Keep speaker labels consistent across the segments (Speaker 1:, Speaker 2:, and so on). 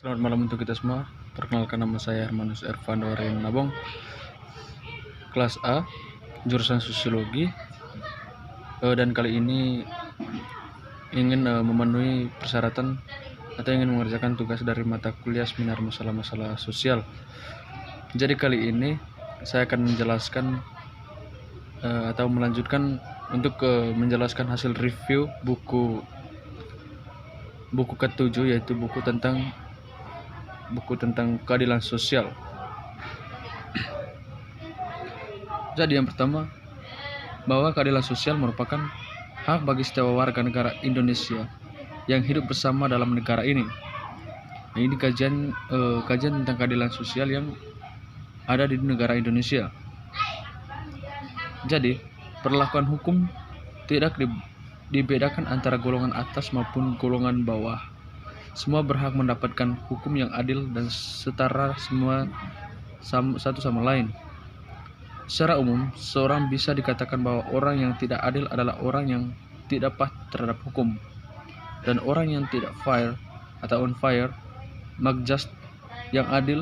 Speaker 1: Selamat malam untuk kita semua. Perkenalkan, nama saya Hermanus Ervando Aryan Nabong, kelas A, jurusan Sosiologi. Dan kali ini ingin memenuhi persyaratan atau ingin mengerjakan tugas dari mata kuliah seminar masalah-masalah sosial. Jadi kali ini saya akan menjelaskan atau melanjutkan untuk menjelaskan hasil review buku ke-7, yaitu buku tentang keadilan sosial. Jadi yang pertama, bahwa keadilan sosial merupakan hak bagi setiap warga negara Indonesia yang hidup bersama dalam negara ini. Nah, ini kajian tentang keadilan sosial yang ada di negara Indonesia. Jadi, perlakuan hukum tidak dibedakan antara golongan atas maupun golongan bawah. Semua berhak mendapatkan hukum yang adil dan setara, satu sama lain. Secara umum, seorang bisa dikatakan bahwa orang yang tidak adil adalah orang yang tidak patuh terhadap hukum, dan orang yang tidak fair atau unfair, just. Yang adil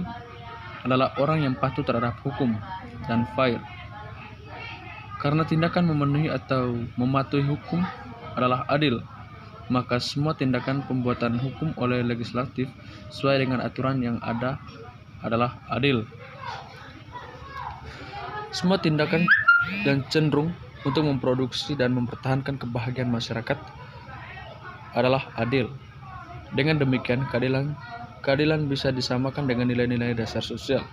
Speaker 1: adalah orang yang patuh terhadap hukum dan fair. Karena tindakan memenuhi atau mematuhi hukum adalah adil, maka semua tindakan pembuatan hukum oleh legislatif sesuai dengan aturan yang ada adalah adil. Semua tindakan yang cenderung untuk memproduksi dan mempertahankan kebahagiaan masyarakat adalah adil. Dengan demikian, keadilan bisa disamakan dengan nilai-nilai dasar sosial.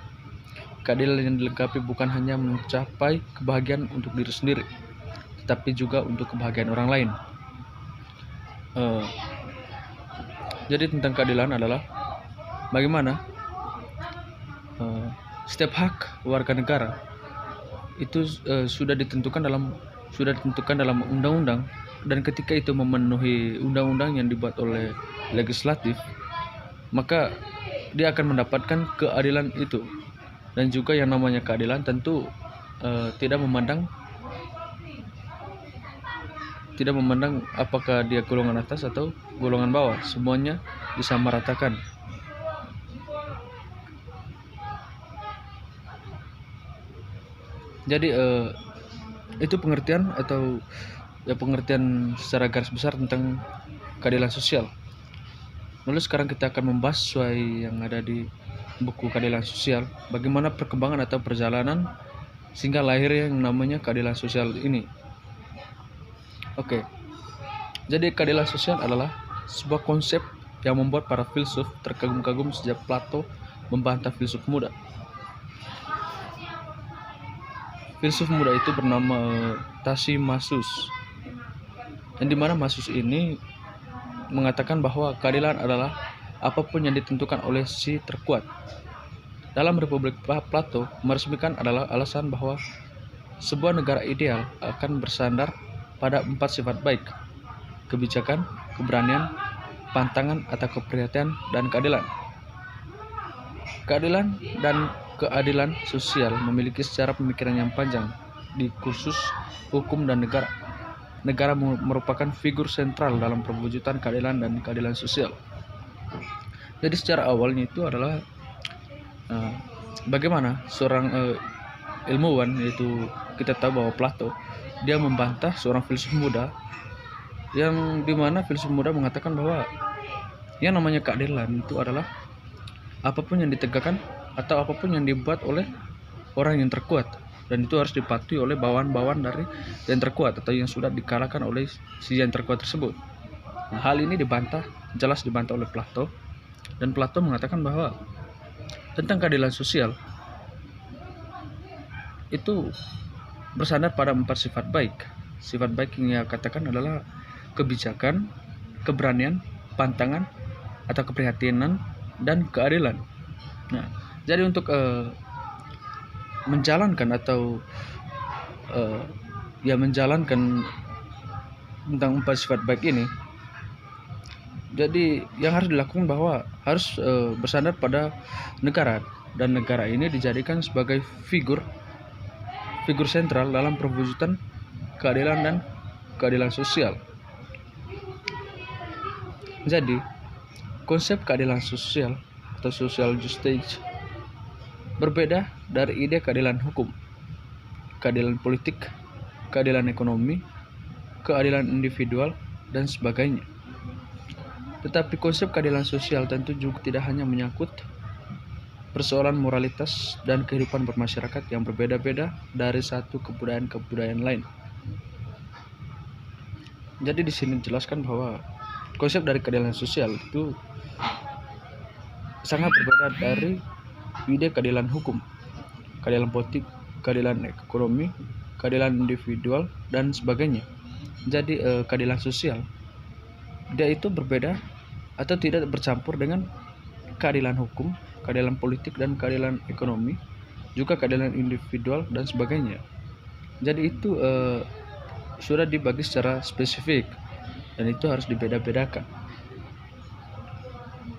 Speaker 1: Keadilan yang dilengkapi bukan hanya mencapai kebahagiaan untuk diri sendiri, tetapi juga untuk kebahagiaan orang lain. Jadi tentang keadilan adalah bagaimana setiap hak warga negara itu sudah ditentukan dalam undang-undang, dan ketika itu memenuhi undang-undang yang dibuat oleh legislatif, maka dia akan mendapatkan keadilan itu. Dan juga yang namanya keadilan tentu tidak memandang apakah dia golongan atas atau golongan bawah, semuanya disamaratakan. Jadi itu pengertian secara garis besar tentang keadilan sosial. Lalu sekarang kita akan membahas sesuai yang ada di buku keadilan sosial, bagaimana perkembangan atau perjalanan sehingga lahirnya yang namanya keadilan sosial ini. Oke. Jadi keadilan sosial adalah sebuah konsep yang membuat para filsuf terkagum-kagum sejak Plato membantah filsuf muda. Filsuf muda itu bernama Thasymasus, yang dimana Masus ini mengatakan bahwa keadilan adalah apapun yang ditentukan oleh si terkuat. Dalam Republik Plato meresmikan adalah alasan bahwa sebuah negara ideal akan bersandar pada 4 sifat baik: kebijakan, keberanian, pantangan atau keprihatinan, dan keadilan. Keadilan dan keadilan sosial memiliki secara pemikiran yang panjang di kursus hukum dan negara. Negara merupakan figur sentral dalam perwujudan keadilan dan keadilan sosial. Jadi secara awalnya itu adalah bagaimana seorang ilmuwan, yaitu kita tahu bahwa Plato, dia membantah seorang filsuf muda, yang dimana filsuf muda mengatakan bahwa yang namanya keadilan itu adalah apapun yang ditegakkan atau apapun yang dibuat oleh orang yang terkuat, dan itu harus dipatuhi oleh bawahan-bawahan dari yang terkuat atau yang sudah dikalahkan oleh si yang terkuat tersebut. Nah, hal ini jelas dibantah oleh Plato, dan Plato mengatakan bahwa tentang keadilan sosial itu bersandar pada 4 sifat baik. Sifat baik yang ia katakan adalah kebijakan, keberanian, pantangan atau keprihatinan, dan keadilan. Nah, jadi untuk menjalankan tentang 4 sifat baik ini, jadi yang harus dilakukan bahwa harus bersandar pada negara, dan negara ini dijadikan sebagai figur sentral dalam perwujudan keadilan dan keadilan sosial. Jadi konsep keadilan sosial atau social justice berbeda dari ide keadilan hukum, keadilan politik, keadilan ekonomi, keadilan individual, dan sebagainya. Tetapi konsep keadilan sosial tentu juga tidak hanya menyangkut persoalan moralitas dan kehidupan bermasyarakat yang berbeda-beda dari satu kebudayaan ke kebudayaan lain. Jadi di sini dijelaskan bahwa konsep dari keadilan sosial itu sangat berbeda dari ide keadilan hukum, keadilan politik, keadilan ekonomi, keadilan individual, dan sebagainya. Jadi keadilan sosial dia itu berbeda atau tidak bercampur dengan keadilan hukum, keadilan politik, dan keadilan ekonomi, juga keadilan individual dan sebagainya. Jadi itu sudah dibagi secara spesifik dan itu harus dibeda-bedakan.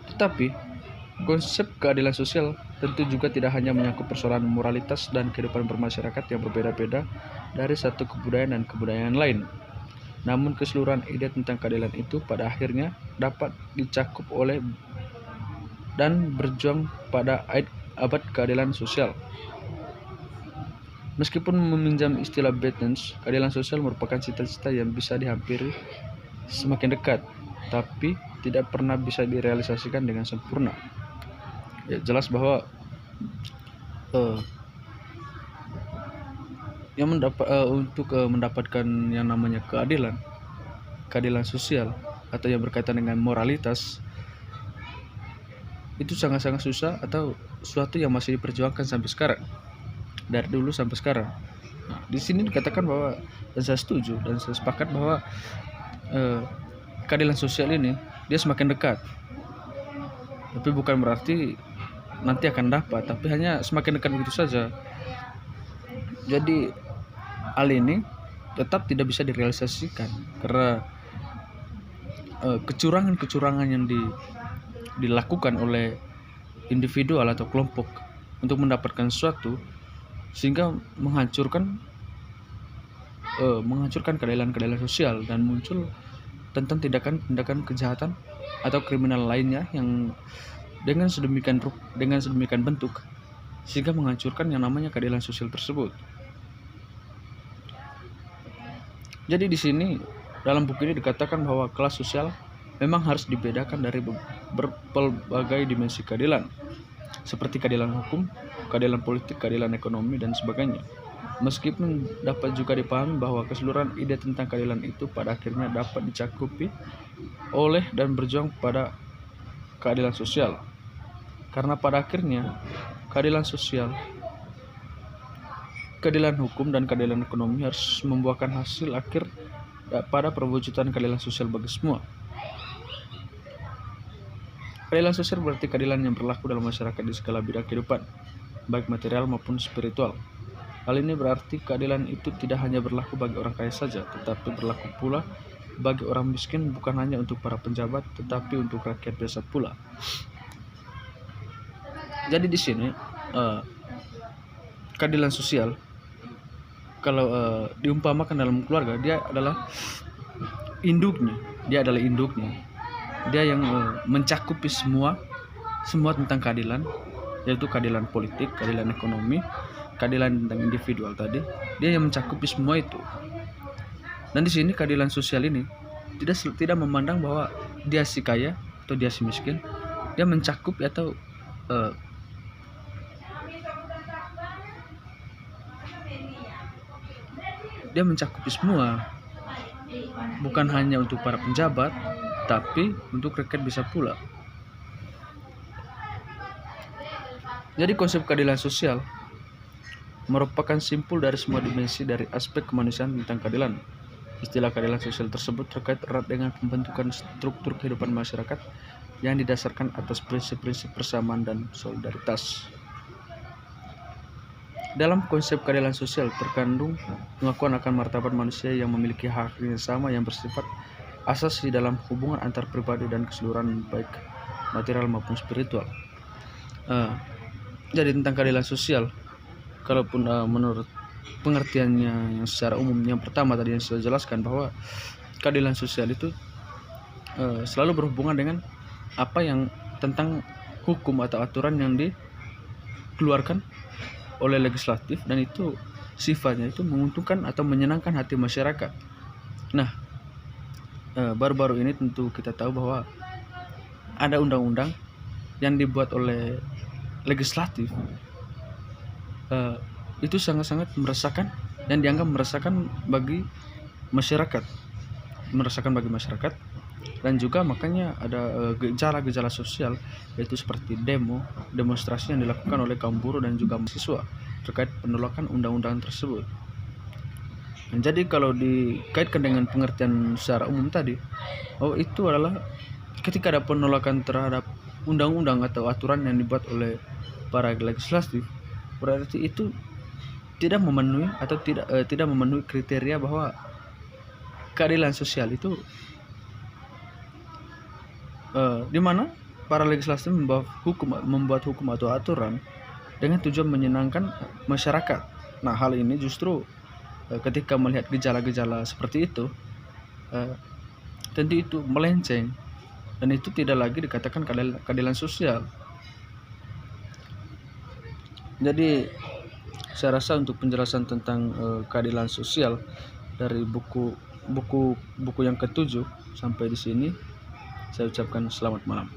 Speaker 1: Tetapi konsep keadilan sosial tentu juga tidak hanya menyangkut persoalan moralitas dan kehidupan bermasyarakat yang berbeda-beda dari satu kebudayaan dan kebudayaan lain. Namun keseluruhan ide tentang keadilan itu pada akhirnya dapat dicakup oleh dan berjuang pada abad keadilan sosial. Meskipun meminjam istilah Bettens, keadilan sosial merupakan cita-cita yang bisa dihampiri semakin dekat, tapi tidak pernah bisa direalisasikan dengan sempurna. Ya, jelas bahwa untuk mendapatkan yang namanya keadilan sosial atau yang berkaitan dengan moralitas itu sangat-sangat susah atau suatu yang masih diperjuangkan sampai sekarang, dari dulu sampai sekarang. Nah, di sini dikatakan bahwa, dan saya setuju dan saya sepakat bahwa keadilan sosial ini dia semakin dekat, tapi bukan berarti nanti akan dapat, tapi hanya semakin dekat begitu saja. Jadi hal ini tetap tidak bisa direalisasikan karena kecurangan-kecurangan yang dilakukan oleh individual atau kelompok untuk mendapatkan sesuatu, sehingga menghancurkan keadilan sosial dan muncul tentang tindakan kejahatan atau kriminal lainnya yang dengan sedemikian bentuk sehingga menghancurkan yang namanya keadilan sosial tersebut. Jadi di sini dalam buku ini dikatakan bahwa kelas sosial memang harus dibedakan dari berbagai dimensi keadilan, seperti keadilan hukum, keadilan politik, keadilan ekonomi, dan sebagainya. Meskipun dapat juga dipahami bahwa keseluruhan ide tentang keadilan itu pada akhirnya dapat dicakupi oleh dan berjuang pada keadilan sosial. Karena pada akhirnya keadilan sosial, keadilan hukum, dan keadilan ekonomi harus membuahkan hasil akhir pada perwujudan keadilan sosial bagi semua. Keadilan sosial berarti keadilan yang berlaku dalam masyarakat di segala bidang kehidupan, baik material maupun spiritual. Hal ini berarti keadilan itu tidak hanya berlaku bagi orang kaya saja, tetapi berlaku pula bagi orang miskin, bukan hanya untuk para penjabat, tetapi untuk rakyat biasa pula. Jadi di sini keadilan sosial kalau diumpamakan dalam keluarga, dia adalah induknya, dia yang mencakupi semua tentang keadilan, yaitu keadilan politik, keadilan ekonomi, keadilan tentang individual tadi, dia yang mencakupi semua itu. Dan di sini keadilan sosial ini tidak memandang bahwa dia si kaya atau dia si miskin, dia mencakupi atau dia mencakupi semua, bukan hanya untuk para penjabat, tapi untuk rakyat bisa pula. Jadi konsep keadilan sosial merupakan simpul dari semua dimensi dari aspek kemanusiaan tentang keadilan. Istilah keadilan sosial tersebut terkait erat dengan pembentukan struktur kehidupan masyarakat yang didasarkan atas prinsip-prinsip persamaan dan solidaritas. Dalam konsep keadilan sosial terkandung pengakuan akan martabat manusia yang memiliki hak yang sama yang bersifat asasi dalam hubungan antar pribadi dan keseluruhan baik material maupun spiritual. Jadi tentang keadilan sosial, kalaupun menurut pengertiannya yang secara umum, yang pertama tadi yang sudah jelaskan bahwa keadilan sosial itu selalu berhubungan dengan apa yang tentang hukum atau aturan yang dikeluarkan oleh legislatif dan itu sifatnya itu menguntungkan atau menyenangkan hati masyarakat. Nah, baru-baru ini tentu kita tahu bahwa ada undang-undang yang dibuat oleh legislatif itu sangat-sangat meresahkan dan dianggap meresahkan bagi masyarakat, dan juga makanya ada gejala-gejala sosial yaitu seperti demonstrasi yang dilakukan oleh kaum buruh dan juga mahasiswa terkait penolakan undang-undang tersebut. Dan jadi kalau dikaitkan dengan pengertian secara umum tadi, itu adalah ketika ada penolakan terhadap undang-undang atau aturan yang dibuat oleh para legislatif, berarti itu tidak memenuhi kriteria bahwa keadilan sosial itu di mana para legislatif membuat hukum atau aturan dengan tujuan menyenangkan masyarakat. Nah, hal ini justru ketika melihat gejala-gejala seperti itu, tentu itu melenceng dan itu tidak lagi dikatakan keadilan sosial. Jadi saya rasa untuk penjelasan tentang keadilan sosial dari buku yang ke-7 sampai di sini saya ucapkan selamat malam.